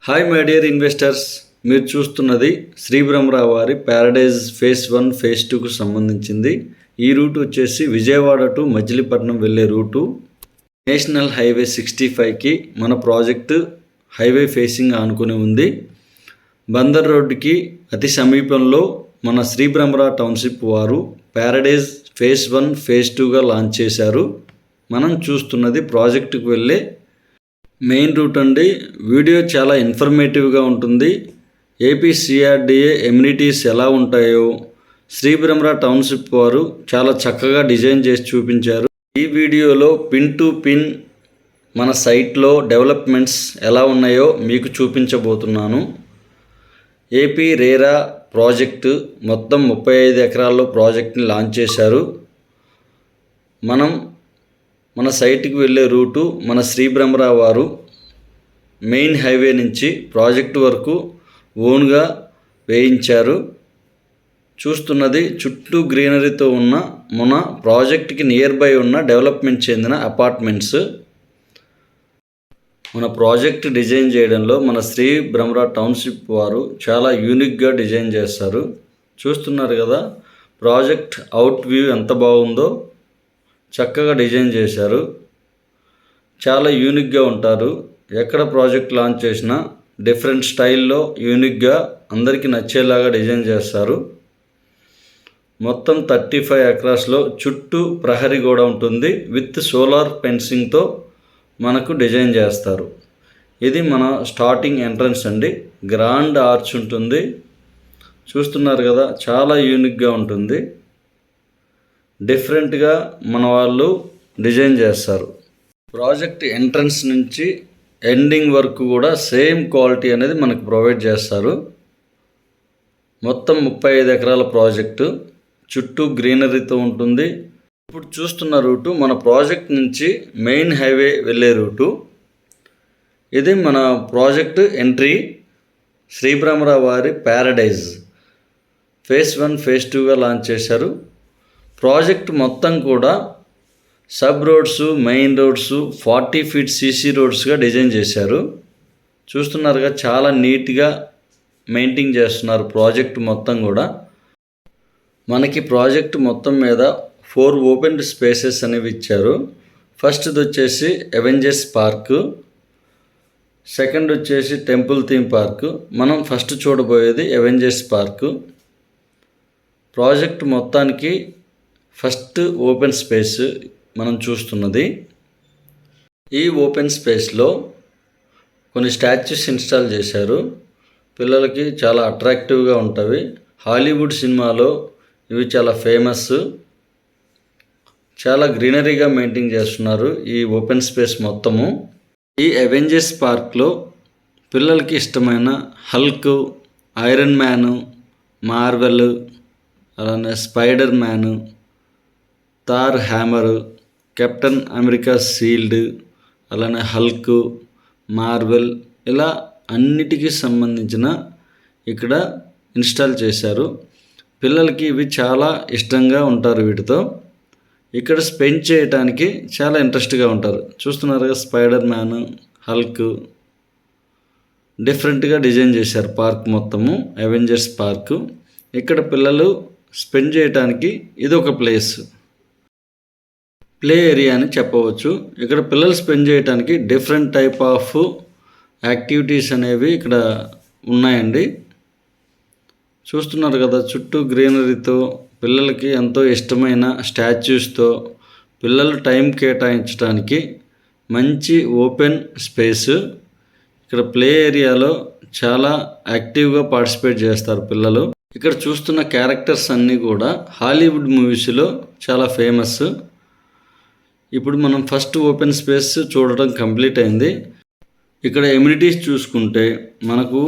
Hi my dear investors, మీరు చూస్తున్నది శ్రీ బ్రహ్మరావు వారి ప్యారడైజ్ ఫేజ్ 1 ఫేజ్ 2కు సంబంధించింది. ఈ రూట్ వచ్చేసి విజయవాడ టు మచిలీపట్నం వెళ్ళే రూటు. నేషనల్ హైవే 65కి మన ప్రాజెక్టు హైవే ఫేసింగ్ ఆనుకుని ఉంది. బందర్ రోడ్డుకి అతి సమీపంలో మన శ్రీ బ్రహ్మరావు టౌన్షిప్ వారు ప్యారడైజ్ ఫేజ్ 1 ఫేజ్ 2గా లాంచ్ చేశారు. మనం చూస్తున్నది ప్రాజెక్టుకు వెళ్ళే మెయిన్ రూట్ అండి. వీడియో చాలా ఇన్ఫర్మేటివ్గా ఉంటుంది. ఏపీ సిఆర్డిఏ ఎమ్యూనిటీస్ ఎలా ఉంటాయో శ్రీ బ్రహ్మరావు టౌన్షిప్ వారు చాలా చక్కగా డిజైన్ చేసి చూపించారు. ఈ వీడియోలో పిన్ టు పిన్ మన సైట్లో డెవలప్మెంట్స్ ఎలా ఉన్నాయో మీకు చూపించబోతున్నాను. ఏపీ రేరా ప్రాజెక్టు మొత్తం 35 ఎకరాల్లో ప్రాజెక్ట్ని లాంచ్ చేశారు. మన సైట్కి వెళ్ళే రూటు మన శ్రీ బ్రహ్మరావు వారు మెయిన్ హైవే నుంచి ప్రాజెక్టు వరకు ఓన్గా వేయించారు. చూస్తున్నది చుట్టూ గ్రీనరీతో ఉన్న మన ప్రాజెక్ట్కి నియర్ బై ఉన్న డెవలప్మెంట్ చెందిన అపార్ట్మెంట్స్. మన ప్రాజెక్ట్ డిజైన్ చేయడంలో మన శ్రీ బ్రహ్మరావు టౌన్షిప్ వారు చాలా యూనిక్గా డిజైన్ చేస్తారు. చూస్తున్నారు కదా, ప్రాజెక్ట్ అవుట్ వ్యూ ఎంత బాగుందో, చక్కగా డిజైన్ చేశారు. చాలా యూనిక్గా ఉంటారు. ఎక్కడ ప్రాజెక్ట్ లాంచ్ చేసినా డిఫరెంట్ స్టైల్లో యూనిక్గా అందరికీ నచ్చేలాగా డిజైన్ చేస్తారు. మొత్తం 35 ఎకరాస్లో చుట్టూ ప్రహరీ గోడ ఉంటుంది. విత్ సోలార్ ఫెన్సింగ్తో మనకు డిజైన్ చేస్తారు. ఇది మన స్టార్టింగ్ ఎంట్రన్స్ అండి. గ్రాండ్ ఆర్చ్ ఉంటుంది. చూస్తున్నారు కదా, చాలా యూనిక్గా ఉంటుంది. డిఫరెంట్గా మన వాళ్ళు డిజైన్ చేస్తారు. ప్రాజెక్ట్ ఎంట్రన్స్ నుంచి ఎండింగ్ వరకు కూడా సేమ్ క్వాలిటీ అనేది మనకు ప్రొవైడ్ చేస్తారు. మొత్తం 35 ఎకరాల ప్రాజెక్టు చుట్టూ గ్రీనరీతో ఉంటుంది. ఇప్పుడు చూస్తున్న రూటు మన ప్రాజెక్ట్ నుంచి మెయిన్ హైవే వెళ్ళే రూటు. ఇది మన ప్రాజెక్టు ఎంట్రీ. శ్రీ బ్రహ్మరావు వారి ప్యారడైజ్ ఫేజ్ 1 ఫేజ్ 2గా లాంచ్ చేశారు. ప్రాజెక్ట్ మొత్తం కూడా sub roads, main roads, 40 feet CC రోడ్స్గా డిజైన్ చేశారు. చూస్తున్నారుగా, చాలా నీట్గా మెయింటైన్ చేస్తున్నారు ప్రాజెక్ట్ మొత్తం కూడా. మనకి ప్రాజెక్ట్ మొత్తం మీద 4 ఓపెన్ స్పేసెస్ అనేవి ఇచ్చారు. ఫస్ట్ది వచ్చేసి అవెంజర్స్ పార్కు, సెకండ్ వచ్చేసి టెంపుల్ థీమ్ పార్కు. మనం ఫస్ట్ చూడబోయేది అవెంజర్స్ పార్కు. ప్రాజెక్ట్ మొత్తానికి ఫస్ట్ ఓపెన్ స్పేస్ మనం చూస్తున్నది. ఈ ఓపెన్ స్పేస్లో కొన్ని స్టాచ్యూస్ ఇన్స్టాల్ చేశారు. పిల్లలకి చాలా అట్రాక్టివ్గా ఉంటాయి. హాలీవుడ్ సినిమాలో ఇవి చాలా ఫేమస్. చాలా గ్రీనరీగా మెయింటైన్ చేస్తున్నారు ఈ ఓపెన్ స్పేస్ మొత్తము. ఈ అవెంజర్స్ పార్క్లో పిల్లలకి ఇష్టమైన హల్క్, ఐరన్ మ్యాను, మార్వెల్, అలానే Spider Man, Thor hammer, Captain America shield, అలానే హల్క్, మార్వెల్, ఇలా అన్నిటికీ సంబంధించిన ఇక్కడ ఇన్స్టాల్ చేశారు. పిల్లలకి ఇవి చాలా ఇష్టంగా ఉంటారు. వీటితో ఇక్కడ స్పెండ్ చేయడానికి చాలా ఇంట్రెస్ట్గా ఉంటారు. చూస్తున్నారుగా, స్పైడర్ మ్యాన్, హల్క్ డిఫరెంట్గా డిజైన్ చేశారు పార్క్ మొత్తము. Avengers park. ఇక్కడ పిల్లలు స్పెండ్ చేయడానికి ఇది ఒక ప్లే ఏరియా అని చెప్పవచ్చు. ఇక్కడ పిల్లలు స్పెండ్ చేయడానికి డిఫరెంట్ టైప్ ఆఫ్ యాక్టివిటీస్ అనేవి ఇక్కడ ఉన్నాయండి. చూస్తున్నారు కదా, చుట్టూ గ్రీనరీతో పిల్లలకి ఎంతో ఇష్టమైన స్టాచ్యూస్తో పిల్లలు టైం కేటాయించడానికి మంచి ఓపెన్ స్పేస్. ఇక్కడ ప్లే ఏరియాలో చాలా యాక్టివ్గా పార్టిసిపేట్ చేస్తారు పిల్లలు. ఇక్కడ చూస్తున్న క్యారెక్టర్స్ అన్నీ కూడా హాలీవుడ్ మూవీస్లో చాలా ఫేమస్. ఇప్పుడు మనం ఫస్ట్ ఓపెన్ స్పేస్ చూడడం కంప్లీట్ అయింది. ఇక్కడ ఎమ్యూనిటీస్ చూసుకుంటే మనకు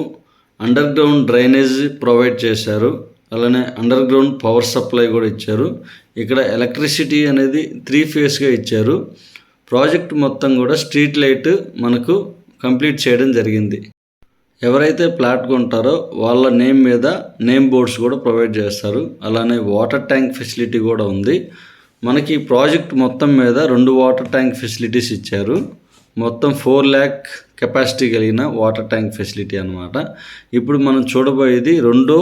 అండర్ గ్రౌండ్ డ్రైనేజ్ ప్రొవైడ్ చేశారు. అలానే అండర్ గ్రౌండ్ పవర్ సప్లై కూడా ఇచ్చారు. ఇక్కడ ఎలక్ట్రిసిటీ అనేది 3 ఫేస్గా ఇచ్చారు. ప్రాజెక్ట్ మొత్తం కూడా స్ట్రీట్ లైట్ మనకు కంప్లీట్ చేయడం జరిగింది. ఎవరైతే ప్లాట్ కొంటారో వాళ్ళ నేమ్ మీద నేమ్ బోర్డ్స్ కూడా ప్రొవైడ్ చేస్తారు. అలానే వాటర్ ట్యాంక్ ఫెసిలిటీ కూడా ఉంది. మనకి ప్రాజెక్ట్ మొత్తం మీద 2 వాటర్ ట్యాంక్ ఫెసిలిటీస్ ఇచ్చారు. మొత్తం 4 lakh కెపాసిటీ కలిగిన వాటర్ ట్యాంక్ ఫెసిలిటీ అనమాట. ఇప్పుడు మనం చూడబోయేది రెండో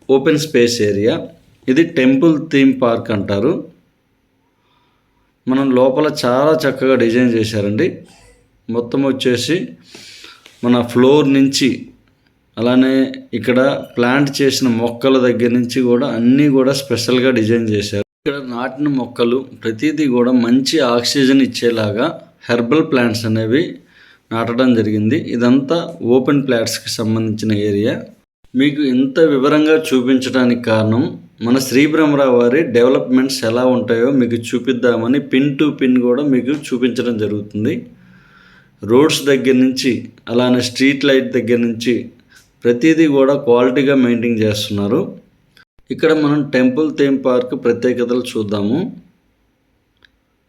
ఓపెన్ స్పేస్ ఏరియా. ఇది టెంపుల్ థీమ్ పార్క్ అంటారు. మనం లోపల చాలా చక్కగా డిజైన్ చేశారండి. మొత్తం వచ్చేసి మన ఫ్లోర్ నుంచి అలానే ఇక్కడ ప్లాంట్ చేసిన మొక్కల దగ్గర నుంచి కూడా అన్నీ కూడా స్పెషల్గా డిజైన్ చేశారు. ఇక్కడ నాటిన మొక్కలు ప్రతిదీ కూడా మంచి ఆక్సిజన్ ఇచ్చేలాగా హెర్బల్ ప్లాంట్స్ అనేవి నాటడం జరిగింది. ఇదంతా ఓపెన్ ప్లాట్స్కి సంబంధించిన ఏరియా. మీకు ఇంత వివరంగా చూపించడానికి కారణం మన శ్రీ బ్రహ్మరావు వారి డెవలప్మెంట్స్ ఎలా ఉంటాయో మీకు చూపిద్దామని పిన్ టు పిన్ కూడా మీకు చూపించడం జరుగుతుంది. రోడ్స్ దగ్గర నుంచి అలానే స్ట్రీట్ లైట్ దగ్గర నుంచి ప్రతిదీ కూడా క్వాలిటీగా మెయింటైన్ చేస్తున్నారు. ఇక్కడ మనం టెంపుల్ థీమ్ పార్క్ ప్రత్యేకతలు చూద్దాము.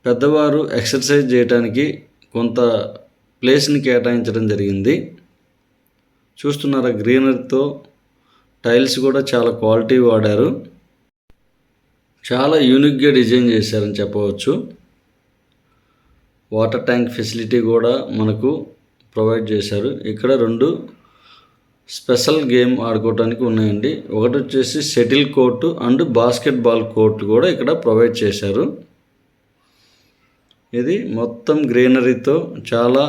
పెద్దవారు ఎక్సర్సైజ్ చేయడానికి కొంత ప్లేస్ని కేటాయించడం జరిగింది. చూస్తున్నారా, గ్రీనరీతో టైల్స్ కూడా చాలా క్వాలిటీ వాడారు. చాలా యూనిక్గా డిజైన్ చేశారని చెప్పవచ్చు. వాటర్ ట్యాంక్ ఫెసిలిటీ కూడా మనకు ప్రొవైడ్ చేశారు. ఇక్కడ 2 స్పెషల్ గేమ్ ఆడుకోవడానికి ఉన్నాయండి. ఒకటి వచ్చేసి shuttle court and basketball court కూడా ఇక్కడ ప్రొవైడ్ చేశారు. ఇది మొత్తం గ్రీనరీతో చాలా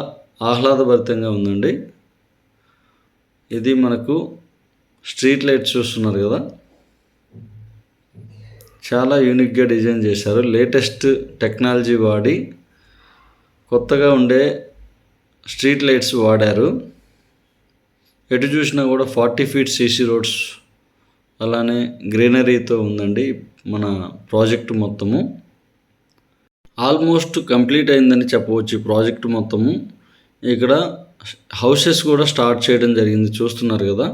ఆహ్లాదభరితంగా ఉందండి. ఇది మనకు స్ట్రీట్ లైట్ చూస్తున్నారు కదా, చాలా యూనిక్గా డిజైన్ చేశారు. లేటెస్ట్ టెక్నాలజీ వాడి కొత్తగా ఉండే స్ట్రీట్ లైట్స్ వాడారు. ఎటు చూసినా కూడా 40 feet సీసీ రోడ్స్ అలానే గ్రీనరీతో ఉందండి మన ప్రాజెక్టు మొత్తము. ఆల్మోస్ట్ కంప్లీట్ అయిందని చెప్పవచ్చు ఈ ప్రాజెక్టు మొత్తము. ఇక్కడ హౌసెస్ కూడా స్టార్ట్ చేయడం జరిగింది, చూస్తున్నారు కదా.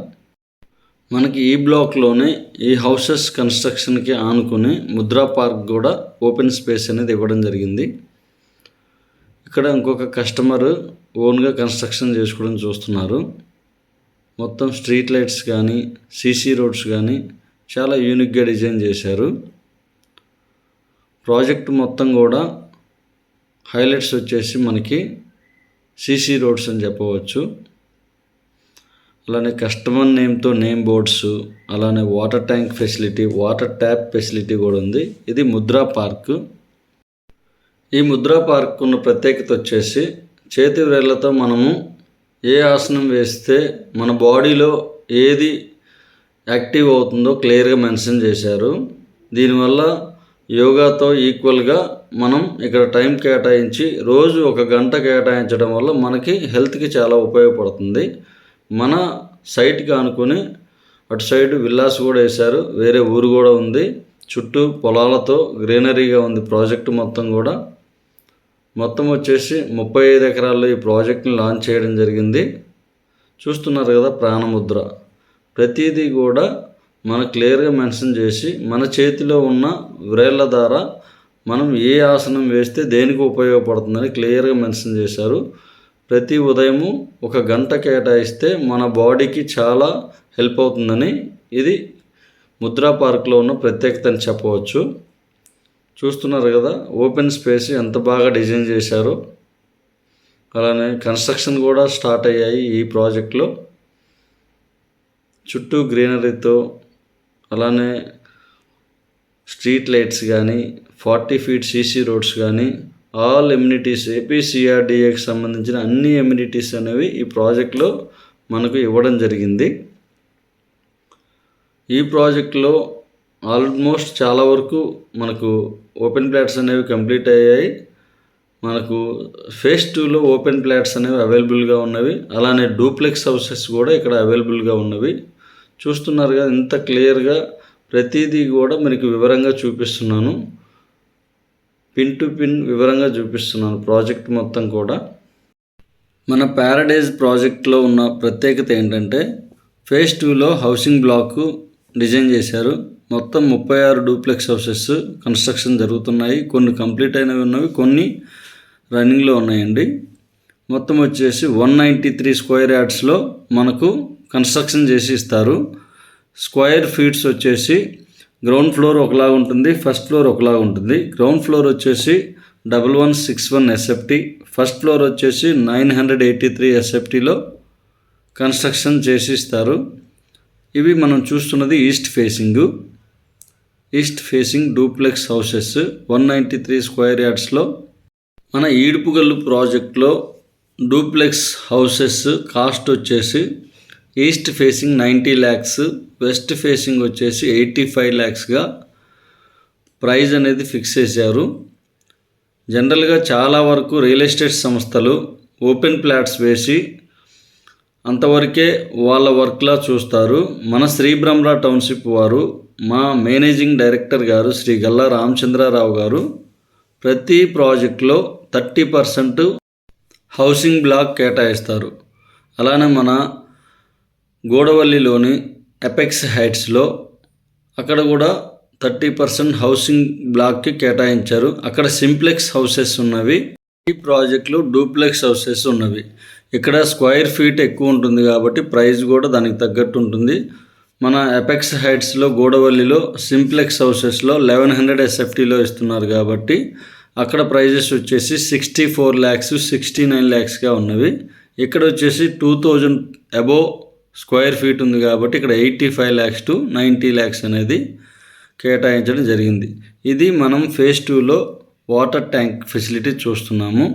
మనకి ఈ బ్లాక్లోనే ఈ హౌసెస్ కన్స్ట్రక్షన్కి ఆనుకుని ముద్రా పార్క్ కూడా ఓపెన్ స్పేస్ అనేది ఇవ్వడం జరిగింది. ఇక్కడ ఇంకొక కస్టమర్ ఓన్గా కన్స్ట్రక్షన్ చేసుకోవడం చూస్తున్నారు. మొత్తం స్ట్రీట్ లైట్స్ కానీ సీసీ రోడ్స్ కానీ చాలా యూనిక్గా డిజైన్ చేశారు. ప్రాజెక్ట్ మొత్తం కూడా హైలైట్స్ వచ్చేసి మనకి సీసీ రోడ్స్ అని చెప్పవచ్చు. అలానే కస్టమర్ నేమ్తో నేమ్ బోర్డ్స్, అలానే water tank facility, water tap facility కూడా ఉంది. ఇది ముద్రా పార్క్. ఈ ముద్రా పార్క్ ఉన్న ప్రత్యేకత వచ్చేసి చేతి వేళ్లతో మనము ఏ ఆసనం వేస్తే మన బాడీలో ఏది యాక్టివ్ అవుతుందో క్లియర్గా మెన్షన్ చేశారు. దీనివల్ల యోగాతో ఈక్వల్గా మనం ఇక్కడ టైం కేటాయించి రోజు 1 గంట కేటాయించడం వల్ల మనకి హెల్త్కి చాలా ఉపయోగపడుతుంది. మన సైట్కి ఆనుకొని అటు సైడ్ విల్లాస్ కూడా వేశారు. వేరే ఊరు కూడా ఉంది. చుట్టూ పొలాలతో గ్రీనరీగా ఉంది ప్రాజెక్టు మొత్తం కూడా. మొత్తం వచ్చేసి 35 ఎకరాల్లో ఈ ప్రాజెక్ట్ని లాంచ్ చేయడం జరిగింది. చూస్తున్నారు కదా, ప్రాణముద్ర ప్రతిదీ కూడా మన క్లియర్గా మెన్షన్ చేసి మన చేతిలో ఉన్న వ్రేళ్ళ ద్వారా మనం ఏ ఆసనం వేస్తే దేనికి ఉపయోగపడుతుందని క్లియర్గా మెన్షన్ చేశారు. ప్రతి ఉదయము 1 గంట కేటాయిస్తే మన బాడీకి చాలా హెల్ప్ అవుతుందని ఇది ముద్రా పార్క్లో ఉన్న ప్రత్యేకత అని చెప్పవచ్చు. చూస్తున్నారు కదా, ఓపెన్ స్పేస్ ఎంత బాగా డిజైన్ చేశారో. అలానే కన్స్ట్రక్షన్ కూడా స్టార్ట్ అయ్యాయి ఈ ప్రాజెక్ట్లో. చుట్టూ గ్రీనరీతో అలానే స్ట్రీట్ లైట్స్ కానీ 40 feet సీసీ రోడ్స్ కానీ ఆల్ ఎమ్యూనిటీస్ ఏపీసీఆర్డీఏకి సంబంధించిన అన్ని ఎమ్యూనిటీస్ అనేవి ఈ ప్రాజెక్ట్లో మనకు ఇవ్వడం జరిగింది. ఈ ప్రాజెక్ట్లో ఆల్మోస్ట్ చాలా వరకు మనకు ఓపెన్ ప్లాట్స్ అనేవి కంప్లీట్ అయ్యాయి. మనకు ఫేజ్ 2లో ఓపెన్ ప్లాట్స్ అనేవి అవైలబుల్గా ఉన్నవి. అలానే డూప్లెక్స్ హౌసెస్ కూడా ఇక్కడ అవైలబుల్గా ఉన్నవి. చూస్తున్నారు కదా, ఇంత క్లియర్గా ప్రతిదీ కూడా మనకు వివరంగా చూపిస్తున్నాను. పిన్ టు పిన్ వివరంగా చూపిస్తున్నాను ప్రాజెక్ట్ మొత్తం కూడా. మన ప్యారడైజ్ ప్రాజెక్ట్లో ఉన్న ప్రత్యేకత ఏంటంటే ఫేజ్ 2లో హౌసింగ్ బ్లాక్ డిజైన్ చేశారు. మొత్తం 36 డూప్లెక్స్ హౌసెస్ కన్స్ట్రక్షన్ జరుగుతున్నాయి. కొన్ని కంప్లీట్ అయినవి ఉన్నవి, కొన్ని రన్నింగ్లో ఉన్నాయండి. మొత్తం వచ్చేసి 193 స్క్వేర్ యార్డ్స్లో మనకు కన్స్ట్రక్షన్ చేసి ఇస్తారు. స్క్వేర్ ఫీట్స్ వచ్చేసి గ్రౌండ్ ఫ్లోర్ ఒకలాగా ఉంటుంది, ఫస్ట్ ఫ్లోర్ ఒకలాగా ఉంటుంది. గ్రౌండ్ ఫ్లోర్ వచ్చేసి 1161 SFT, ఫస్ట్ ఫ్లోర్ వచ్చేసి 983 SFTలో కన్స్ట్రక్షన్ చేసి ఇస్తారు. ఇవి మనం చూస్తున్నది east facing duplex houses 193 square యార్డ్స్లో. మన ఈడుపుగల్లు ప్రాజెక్ట్లో డూప్లెక్స్ హౌసెస్ కాస్ట్ వచ్చేసి east facing 90 lakhs, west facing వచ్చేసి 85 lakhsగా ప్రైజ్ అనేది ఫిక్స్ చేశారు. జనరల్గా చాలా వరకు రియల్ ఎస్టేట్ సంస్థలు ఓపెన్ ప్లాట్స్ వేసి అంతవరకే వాళ్ళ వర్క్లా చూస్తారు. మన శ్రీ బ్రహ్మరా టౌన్షిప్ వారు, మా మేనేజింగ్ డైరెక్టర్ గారు శ్రీ గల్లా రామచంద్రారావు గారు ప్రతి ప్రాజెక్ట్లో 30% హౌసింగ్ బ్లాక్ కేటాయిస్తారు. అలానే మన గోడవల్లిలోని ఎపెక్స్ హైట్స్లో అక్కడ కూడా 30% హౌసింగ్ బ్లాక్కి కేటాయించారు. అక్కడ సింప్లెక్స్ హౌసెస్ ఉన్నవి, ఈ ప్రాజెక్టులో డూప్లెక్స్ హౌసెస్ ఉన్నవి. ఇక్కడ స్క్వేర్ ఫీట్ ఎక్కువ ఉంటుంది కాబట్టి ప్రైస్ కూడా దానికి తగ్గట్టు ఉంటుంది. మన ఎపెక్స్ హైట్స్లో గోడవల్లిలో సింప్లెక్స్ హౌసెస్లో 1100 SFTలో ఇస్తున్నారు కాబట్టి అక్కడ ప్రైజెస్ వచ్చేసి 64 lakhs, 69 lakhsగా ఉన్నవి. ఇక్కడ వచ్చేసి 2000 అబోవ్ స్క్వేర్ ఫీట్ ఉంది కాబట్టి ఇక్కడ 85 lakhs to 90 lakhs అనేది కేటాయించడం జరిగింది. ఇది మనం ఫేజ్ 2లో వాటర్ ట్యాంక్ ఫెసిలిటీ చూస్తున్నాము.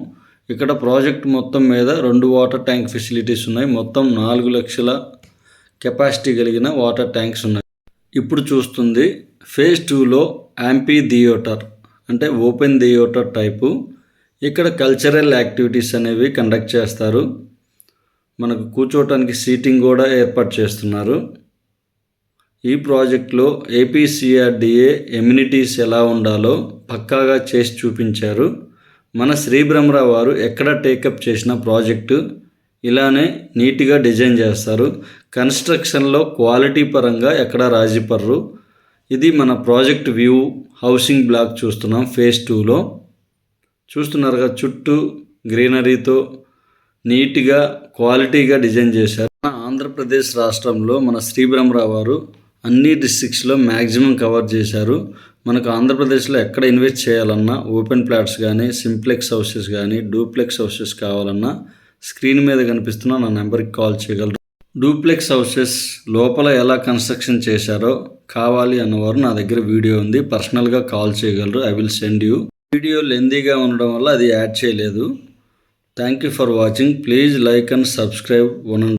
ఇక్కడ ప్రాజెక్ట్ మొత్తం మీద 2 వాటర్ ట్యాంక్ ఫెసిలిటీస్ ఉన్నాయి. మొత్తం 4 లక్షల కెపాసిటీ కలిగిన వాటర్ ట్యాంక్స్ ఉన్నాయి. ఇప్పుడు చూస్తుంది ఫేజ్ 2లో యాంపీ థియేటర్ అంటే ఓపెన్ థియేటర్ టైపు. ఇక్కడ కల్చరల్ యాక్టివిటీస్ అనేవి కండక్ట్ చేస్తారు. మనకు కూర్చోవటానికి సీటింగ్ కూడా ఏర్పాటు చేస్తున్నారు. ఈ ప్రాజెక్ట్లో APCRDA ఎమ్యూనిటీస్ ఎలా ఉండాలో పక్కాగా చేసి చూపించారు. మన శ్రీ బ్రహ్మరా వారు ఎక్కడ టేకప్ చేసిన ప్రాజెక్టు ఇలానే నీట్గా డిజైన్ చేస్తారు. కన్స్ట్రక్షన్లో క్వాలిటీ పరంగా ఎక్కడ రాజీ పడరు. ఇది మన ప్రాజెక్ట్ వ్యూ హౌసింగ్ బ్లాక్ చూస్తున్నాం ఫేజ్ 2లో. చూస్తున్నారుగా చుట్టూ గ్రీనరీతో నీట్గా క్వాలిటీగా డిజైన్ చేశారు. మన ఆంధ్రప్రదేశ్ రాష్ట్రంలో మన శ్రీ బ్రహ్మరా వారు అన్ని డిస్ట్రిక్ట్స్లో మ్యాక్సిమం కవర్ చేశారు. మనకు ఆంధ్రప్రదేశ్లో ఎక్కడ ఇన్వెస్ట్ చేయాలన్నా ఓపెన్ ప్లాట్స్ కానీ, సింప్లెక్స్ హౌసెస్ కానీ, డూప్లెక్స్ హౌసెస్ కావాలన్నా స్క్రీన్ మీద కనిపిస్తున్న నా నెంబర్కి కాల్ చేయగలరు. డూప్లెక్స్ హౌసెస్ లోపల ఎలా కన్స్ట్రక్షన్ చేశారో కావాలి అన్నవారు నా దగ్గర వీడియో ఉంది, పర్సనల్గా కాల్ చేయగలరు. I will send you. Video లెందీగా ఉండడం వల్ల అది యాడ్ చేయలేదు. Thank you for watching. Please like and subscribe.